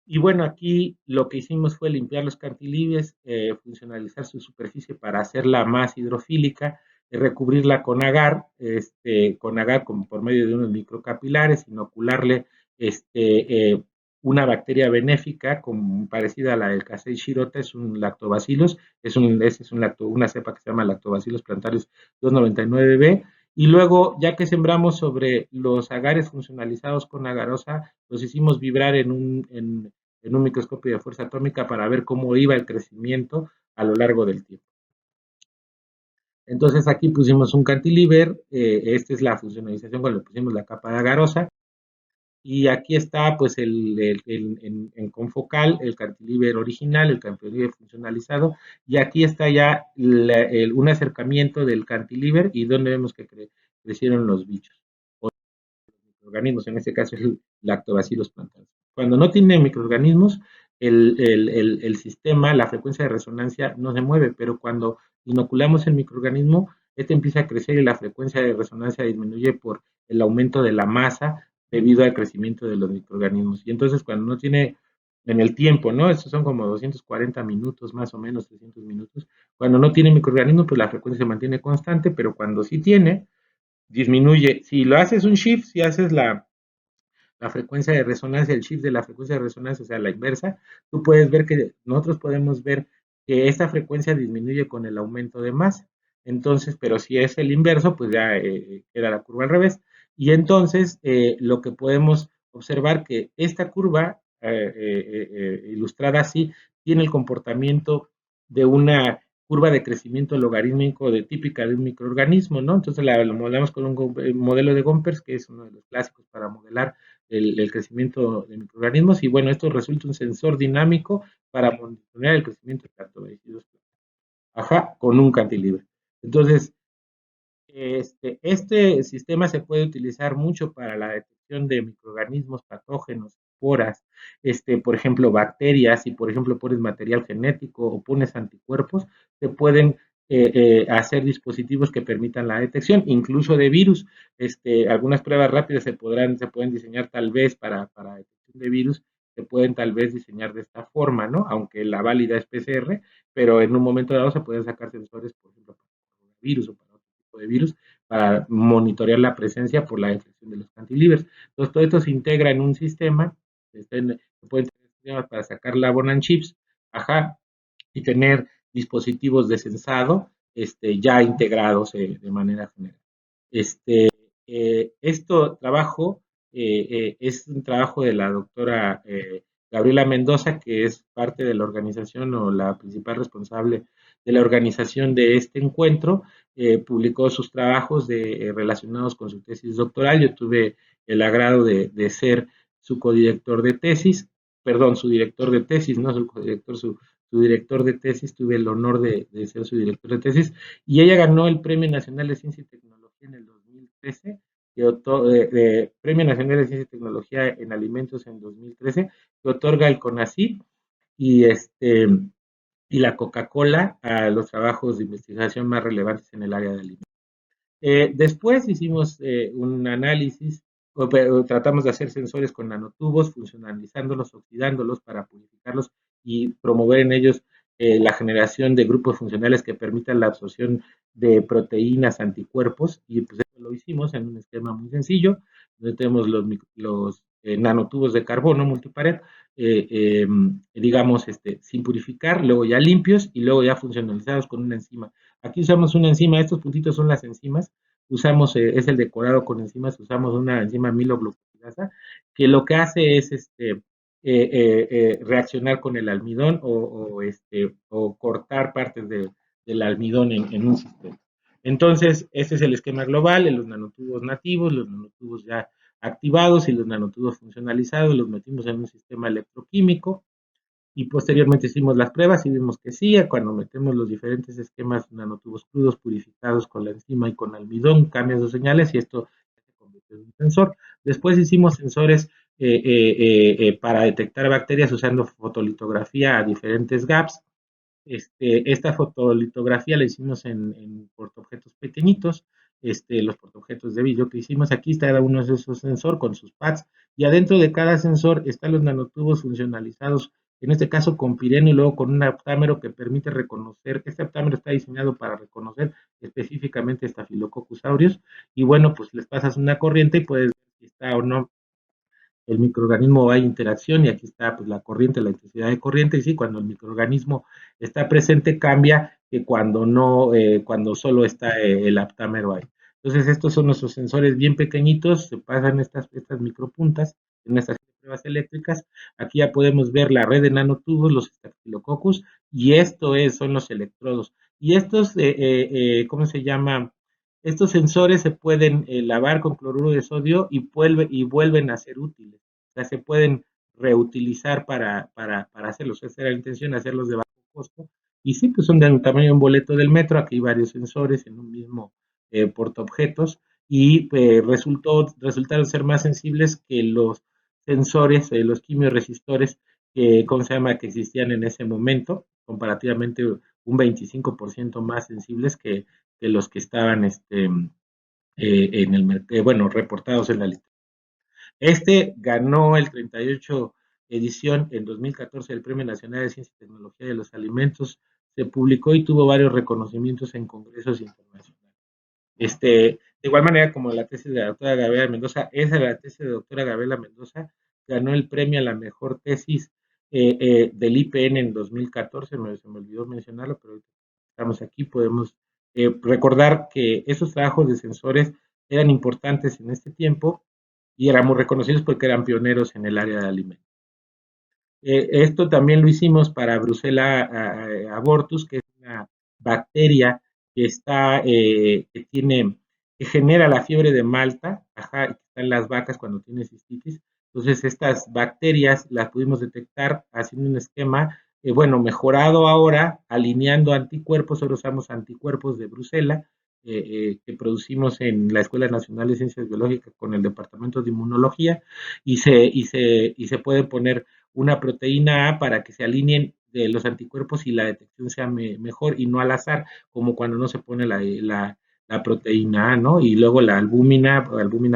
Y bueno, aquí lo que hicimos fue limpiar los cantilevers, funcionalizar su superficie para hacerla más hidrofílica, recubrirla con agar como por medio de unos microcapilares, inocularle una bacteria benéfica parecida a la del Casei shirota, es un lactobacillus, una cepa que se llama lactobacillus plantaris 299b, y luego, ya que sembramos sobre los agares funcionalizados con agarosa, los hicimos vibrar en un microscopio de fuerza atómica para ver cómo iba el crecimiento a lo largo del tiempo. Entonces aquí pusimos un cantilever, esta es la funcionalización cuando pusimos la capa de agarosa, y aquí está pues en confocal el cantilever original, el cantilever funcionalizado, y aquí está ya un acercamiento del cantilever y donde vemos que crecieron los bichos microorganismos, en este caso es el lactobacillus plantaris. Cuando no tiene microorganismos, el sistema, la frecuencia de resonancia no se mueve, pero cuando inoculamos el microorganismo, este empieza a crecer y la frecuencia de resonancia disminuye por el aumento de la masa debido al crecimiento de los microorganismos. Y entonces cuando no tiene en el tiempo, ¿no? Estos son como 240 minutos, más o menos 300 minutos. Cuando no tiene microorganismo, pues la frecuencia se mantiene constante, pero cuando sí tiene, disminuye. Si lo haces un shift, si haces la frecuencia de resonancia, el shift de la frecuencia de resonancia, o sea, la inversa, tú puedes ver que nosotros podemos ver que esta frecuencia disminuye con el aumento de masa. Entonces, pero si es el inverso, pues ya queda la curva al revés. Y entonces, lo que podemos observar que esta curva, ilustrada así, tiene el comportamiento de una curva de crecimiento logarítmico típica de un microorganismo, ¿no? Entonces lo modelamos con un modelo de Gompers, que es uno de los clásicos para modelar el crecimiento de microorganismos, y bueno, esto resulta un sensor dinámico para monitorear el crecimiento de lactobacillus, con un cantilever. Entonces, este sistema se puede utilizar mucho para la detección de microorganismos patógenos, esporas, por ejemplo, bacterias. Si por ejemplo pones material genético o pones anticuerpos, se pueden hacer dispositivos que permitan la detección, incluso de virus. Algunas pruebas rápidas se pueden diseñar tal vez para detección de virus, se pueden tal vez diseñar de esta forma, ¿no? Aunque la válida es PCR, pero en un momento dado se pueden sacar sensores, por ejemplo, para virus o para de virus para monitorear la presencia por la detección de los cantilevers. Entonces, todo esto se integra en un sistema, se pueden tener sistemas para sacar la Bonan chips, y tener dispositivos de sensado ya integrados de manera general. Esto trabajo es un trabajo de la doctora Gabriela Mendoza, que es parte de la organización o la principal responsable de la organización de este encuentro. Publicó sus trabajos relacionados con su tesis doctoral. Yo tuve el agrado de ser su codirector de tesis, perdón, su director de tesis, no su codirector, su director de tesis, tuve el honor de ser su director de tesis, y ella ganó el Premio Nacional de Ciencia y Tecnología en el 2013, Premio Nacional de Ciencia y Tecnología en Alimentos en 2013, que otorga el CONACYT y y la Coca-Cola a los trabajos de investigación más relevantes en el área de alimentos. Después hicimos un análisis, tratamos de hacer sensores con nanotubos, funcionalizándolos, oxidándolos para purificarlos y promover en ellos la generación de grupos funcionales que permitan la absorción de proteínas, anticuerpos, y pues eso lo hicimos en un esquema muy sencillo, donde tenemos los nanotubos de carbono multipared, digamos, sin purificar, luego ya limpios y luego ya funcionalizados con una enzima. Aquí usamos una enzima, estos puntitos son las enzimas, usamos, es el decorado con enzimas, usamos una enzima amiloglucosidasa, que lo que hace es reaccionar con el almidón o cortar partes del almidón en un sistema. Entonces, este es el esquema global, los nanotubos nativos, los nanotubos ya activados y los nanotubos funcionalizados, los metimos en un sistema electroquímico y posteriormente hicimos las pruebas y vimos que sí, cuando metemos los diferentes esquemas nanotubos crudos purificados con la enzima y con almidón, cambian sus señales y esto se convierte en un sensor. Después hicimos sensores para detectar bacterias usando fotolitografía a diferentes gaps. Esta fotolitografía la hicimos en portaobjetos pequeñitos, los portaobjetos de vidrio que hicimos. Aquí está uno de esos sensores con sus pads y adentro de cada sensor están los nanotubos funcionalizados, en este caso con pireno y luego con un aptámero que permite reconocer, este aptámero está diseñado para reconocer específicamente Staphylococcus aureus y bueno, pues les pasas una corriente y puedes ver si está o no el microorganismo hay interacción y aquí está pues, la corriente, la intensidad de corriente, y sí, cuando el microorganismo está presente cambia que cuando no, cuando solo está el aptámero ahí. Entonces estos son nuestros sensores bien pequeñitos, se pasan estas micropuntas en estas pruebas eléctricas, aquí ya podemos ver la red de nanotubos, los estafilococcus, y son los electrodos. Y estos, ¿cómo se llama? Estos sensores se pueden lavar con cloruro de sodio y vuelven a ser útiles. O sea, se pueden reutilizar para hacerlos. Esa era la intención, hacerlos de bajo costo. Y sí, pues son de un tamaño de un boleto del metro. Aquí hay varios sensores en un mismo portaobjetos y resultaron ser más sensibles que los sensores, los quimioresistores ¿cómo se llama?, que existían en ese momento, comparativamente un 25% más sensibles que los que estaban en el bueno, reportados en la lista. Ganó el 38 edición en 2014 del Premio Nacional de Ciencia y Tecnología de los Alimentos, se publicó y tuvo varios reconocimientos en congresos internacionales. De igual manera como la tesis de la doctora Gabriela Mendoza, esa era la tesis de la doctora Gabriela Mendoza, ganó el premio a la mejor tesis del IPN en 2014, se me olvidó mencionarlo, pero estamos aquí, podemos recordar que esos trabajos de sensores eran importantes en este tiempo y éramos reconocidos porque eran pioneros en el área de alimentos. Esto también lo hicimos para Brucella abortus, que es una bacteria que genera la fiebre de Malta, ajá, que está en las vacas cuando tiene cistitis. Entonces, estas bacterias las pudimos detectar haciendo un esquema, bueno, mejorado ahora, alineando anticuerpos, ahora usamos anticuerpos de Brucella, que producimos en la Escuela Nacional de Ciencias Biológicas con el Departamento de Inmunología, y se puede poner una proteína A para que se alineen los anticuerpos y la detección sea mejor y no al azar, como cuando no se pone la proteína A, ¿no? Y luego la albúmina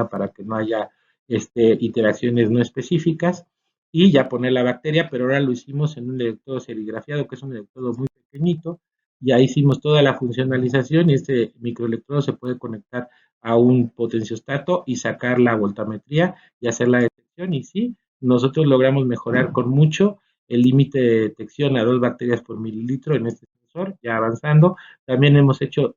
para que no haya iteraciones no específicas y ya poner la bacteria, pero ahora lo hicimos en un electrodo serigrafiado, que es un electrodo muy pequeñito, y ahí hicimos toda la funcionalización y este microelectrodo se puede conectar a un potenciostato y sacar la voltametría y hacer la detección y sí, nosotros logramos mejorar con mucho el límite de detección a 2 bacterias por mililitro en este sensor, ya avanzando. También hemos hecho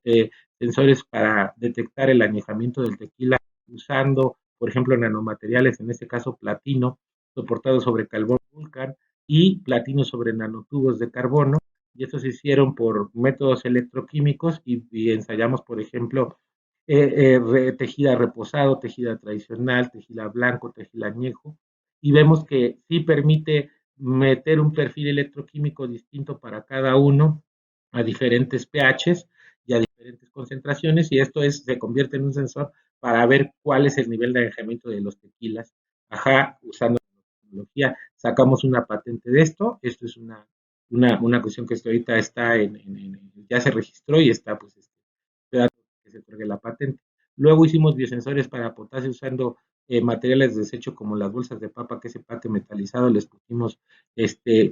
sensores para detectar el añejamiento del tequila usando, por ejemplo, nanomateriales, en este caso platino, soportado sobre carbón vulcan y platino sobre nanotubos de carbono. Y estos se hicieron por métodos electroquímicos y ensayamos, por ejemplo, tejida reposado, tejida tradicional, tejida blanco, tejida añejo, y vemos que sí permite meter un perfil electroquímico distinto para cada uno a diferentes pHs y a diferentes concentraciones, y se convierte en un sensor para ver cuál es el nivel de alejamiento de los tequilas. Ajá, usando la tecnología, sacamos una patente de esto es una cuestión que ahorita está ya se registró y está pues que se otorgue la patente. Luego hicimos biosensores para potasio usando materiales de desecho como las bolsas de papa, que es empaque metalizado, les pusimos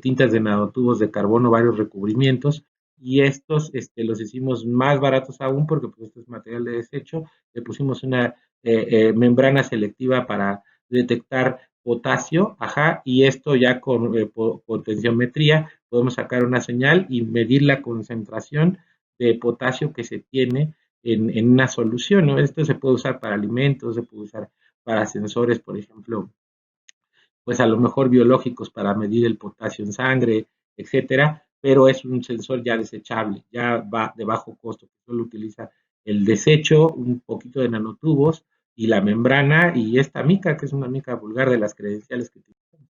tintas de nanotubos de carbono, varios recubrimientos, y estos los hicimos más baratos aún porque pues, esto es material de desecho, le pusimos una membrana selectiva para detectar potasio, ajá, y esto ya con potenciometría podemos sacar una señal y medir la concentración de potasio que se tiene en una solución, ¿no? Esto se puede usar para alimentos, se puede usar para sensores, por ejemplo, pues a lo mejor biológicos para medir el potasio en sangre, etcétera, pero es un sensor ya desechable, ya va de bajo costo, que solo utiliza el desecho, un poquito de nanotubos y la membrana y esta mica, que es una mica vulgar de las credenciales que utilizamos.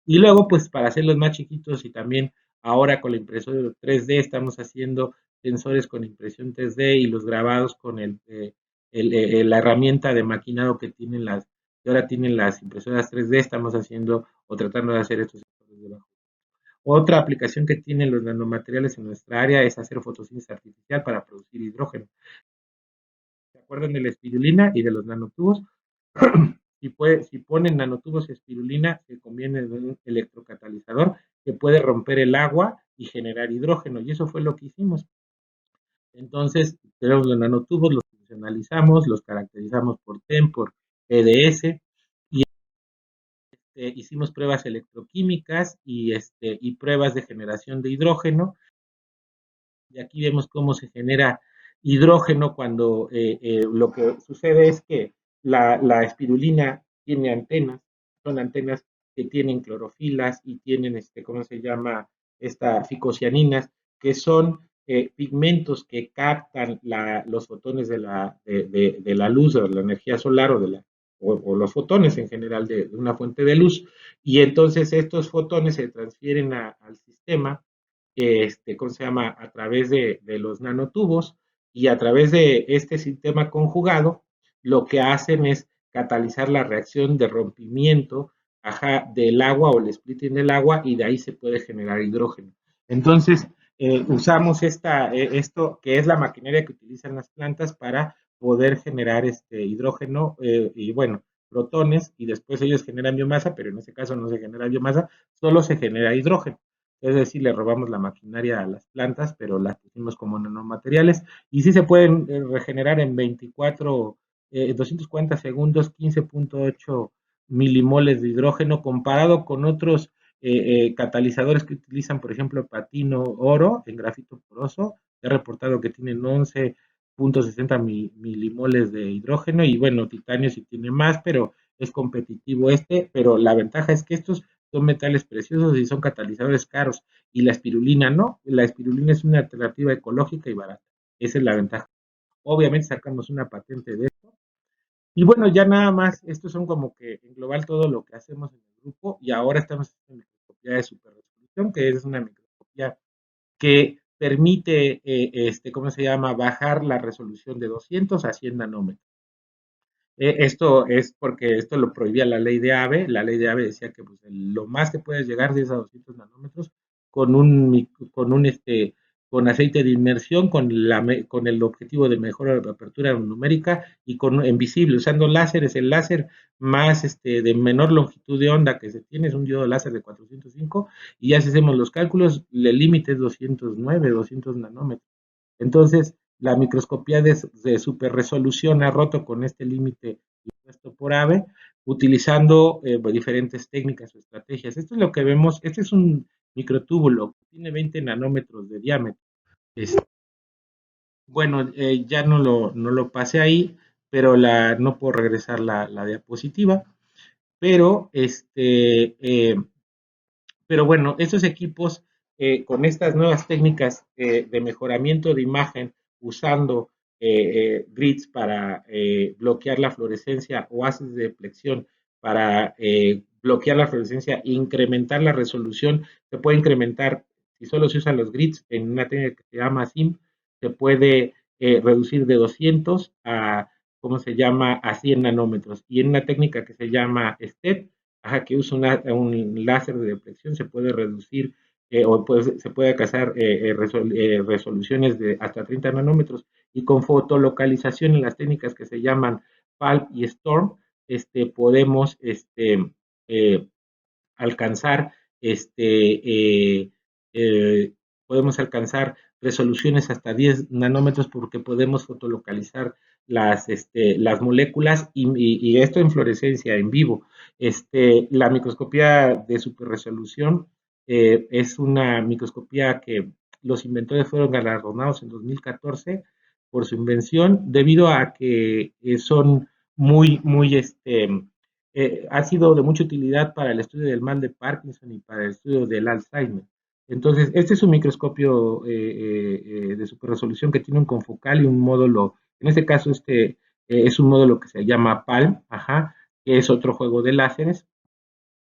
Y luego, pues para hacerlos más chiquitos y también ahora con la impresora 3D estamos haciendo sensores con impresión 3D y los grabados con la herramienta de maquinado que ahora tienen las impresoras 3D, estamos haciendo o tratando de hacer estos sensores de bajo. Otra aplicación que tienen los nanomateriales en nuestra área es hacer fotosíntesis artificial para producir hidrógeno. ¿Se acuerdan de la espirulina y de los nanotubos? Si ponen nanotubos de espirulina, se conviene en un electrocatalizador que puede romper el agua y generar hidrógeno. Y eso fue lo que hicimos. Entonces, tenemos los nanotubos, los funcionalizamos, los caracterizamos por TEM, por EDS, y hicimos pruebas electroquímicas y pruebas de generación de hidrógeno. Y aquí vemos cómo se genera hidrógeno cuando lo que sucede es que la espirulina tiene antenas, son antenas que tienen clorofilas y tienen, ¿cómo se llama? Ficocianinas, que son pigmentos que captan los fotones de la luz o de la energía solar o los fotones en general de una fuente de luz. Y entonces estos fotones se transfieren al sistema ¿cómo se llama? A través de los nanotubos y a través de este sistema conjugado, lo que hacen es catalizar la reacción de rompimiento ajá, del agua o el splitting del agua y de ahí se puede generar hidrógeno. Entonces, usamos esto que es la maquinaria que utilizan las plantas para poder generar este hidrógeno y bueno, protones y después ellos generan biomasa, pero en ese caso no se genera biomasa, solo se genera hidrógeno. Es decir, le robamos la maquinaria a las plantas, pero las pusimos como nanomateriales y sí se pueden regenerar en 240 segundos, 15.8 milimoles de hidrógeno comparado con otros catalizadores que utilizan, por ejemplo, platino oro en grafito poroso. He reportado que tienen 11.60 milimoles de hidrógeno y bueno, titanio sí tiene más, pero es competitivo pero la ventaja es que estos son metales preciosos y son catalizadores caros. Y la espirulina no. La espirulina es una alternativa ecológica y barata. Esa es la ventaja. Obviamente sacamos una patente de esto. Y bueno, ya nada más, estos son como que en global todo lo que hacemos en el grupo y ahora estamos en microscopía de superresolución, que es una microscopía que permite, ¿cómo se llama?, bajar la resolución de 200 a 100 nanómetros. Esto es porque esto lo prohibía la ley de AVE. La ley de AVE decía que pues, lo más que puedes llegar es a 200 nanómetros con con aceite de inmersión, con el objetivo de mejor apertura numérica y en visible, usando láseres. El láser más de menor longitud de onda que se tiene es un diodo láser de 405 y ya si hacemos los cálculos, el límite es 209, 200 nanómetros. Entonces, la microscopía de superresolución ha roto con este límite impuesto por AVE, utilizando diferentes técnicas o estrategias. Esto es lo que vemos, este es un microtúbulo, tiene 20 nanómetros de diámetro. Es, bueno, ya no lo pasé ahí, pero no puedo regresar la diapositiva, pero pero bueno, estos equipos con estas nuevas técnicas de mejoramiento de imagen usando grids para bloquear la fluorescencia o haces de flexión para bloquear la fluorescencia e incrementar la resolución, se puede incrementar, si solo se usan los grids en una técnica que se llama SIM, se puede reducir de 200 a, ¿cómo se llama?, a 100 nanómetros. Y en una técnica que se llama STEP, que usa un láser de deflexión, se puede reducir se puede alcanzar resoluciones de hasta 30 nanómetros y con fotolocalización en las técnicas que se llaman PALP y STORM, podemos eh, alcanzar este, eh, podemos alcanzar resoluciones hasta 10 nanómetros porque podemos fotolocalizar las moléculas y esto en fluorescencia en vivo. La microscopía de superresolución es una microscopía que los inventores fueron galardonados en 2014 por su invención, debido a que son ha sido de mucha utilidad para el estudio del mal de Parkinson y para el estudio del Alzheimer. Entonces, este es un microscopio de superresolución que tiene un confocal y un módulo, en este caso es un módulo que se llama PALM, ajá, que es otro juego de láseres.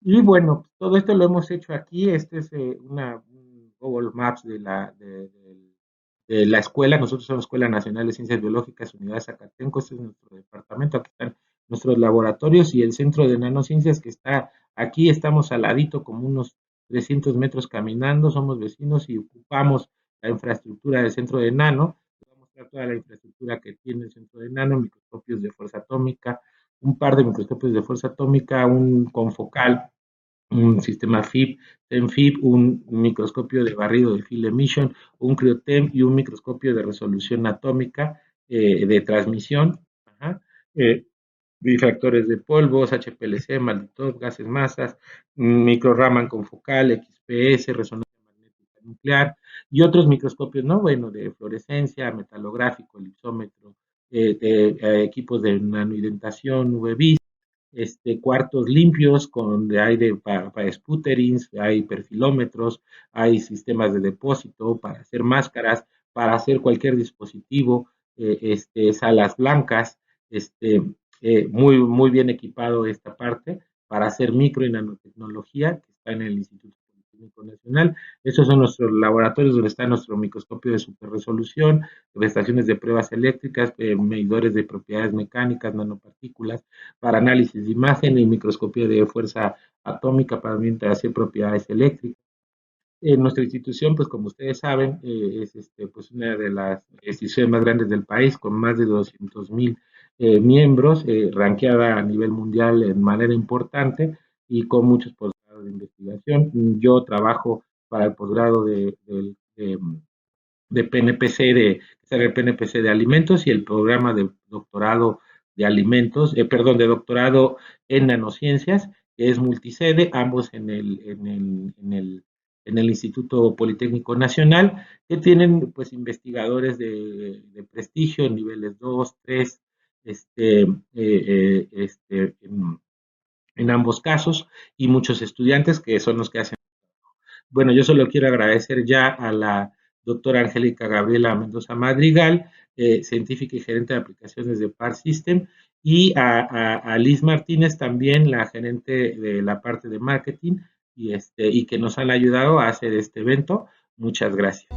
Y bueno, todo esto lo hemos hecho aquí. Este es un Google Maps de la escuela. Nosotros somos Escuela Nacional de Ciencias Biológicas, Unidad Zacatenco. Este es nuestro departamento. Aquí están nuestros laboratorios y el Centro de Nanociencias que está aquí. Estamos al ladito, como unos 300 metros caminando. Somos vecinos y ocupamos la infraestructura del Centro de Nano. Vamos a mostrar toda la infraestructura que tiene el Centro de Nano, microscopios de fuerza atómica, un par de microscopios de fuerza atómica, un confocal, un sistema FIB, TEM-FIB, un microscopio de barrido de field emission, un criotem y un microscopio de resolución atómica de transmisión, ajá, eh, difractores de polvos, HPLC, Malditov, gases masas, microraman confocal, XPS, resonancia magnética nuclear y otros microscopios, ¿no? Bueno, de fluorescencia, metalográfico, elipsómetro, equipos de nanoidentación, UV-Vis, cuartos limpios donde hay para sputterings, hay perfilómetros, hay sistemas de depósito para hacer máscaras, para hacer cualquier dispositivo, salas blancas, muy bien equipado esta parte para hacer micro y nanotecnología que está en el Instituto Politécnico Nacional. Esos son nuestros laboratorios donde está nuestro microscopio de superresolución, estaciones de pruebas eléctricas, medidores de propiedades mecánicas, nanopartículas, para análisis de imagen y microscopía de fuerza atómica para hacer propiedades eléctricas. En nuestra institución, pues como ustedes saben, es pues una de las instituciones más grandes del país, con más de 200,000 miembros, ranqueada a nivel mundial en manera importante y con muchos posgrados de investigación. Yo trabajo para el posgrado de PNPC, el PNPC de alimentos y el programa de doctorado de alimentos, perdón, de doctorado en nanociencias, que es multisede, ambos en el Instituto Politécnico Nacional, que tienen pues investigadores de prestigio en niveles 2, 3, en ambos casos, y muchos estudiantes que son los que hacen. Bueno, yo solo quiero agradecer ya a la doctora Angélica Gabriela Mendoza Madrigal, científica y gerente de aplicaciones de PAR System, y a Liz Martínez también, la gerente de la parte de marketing, y que nos han ayudado a hacer este evento. Muchas gracias.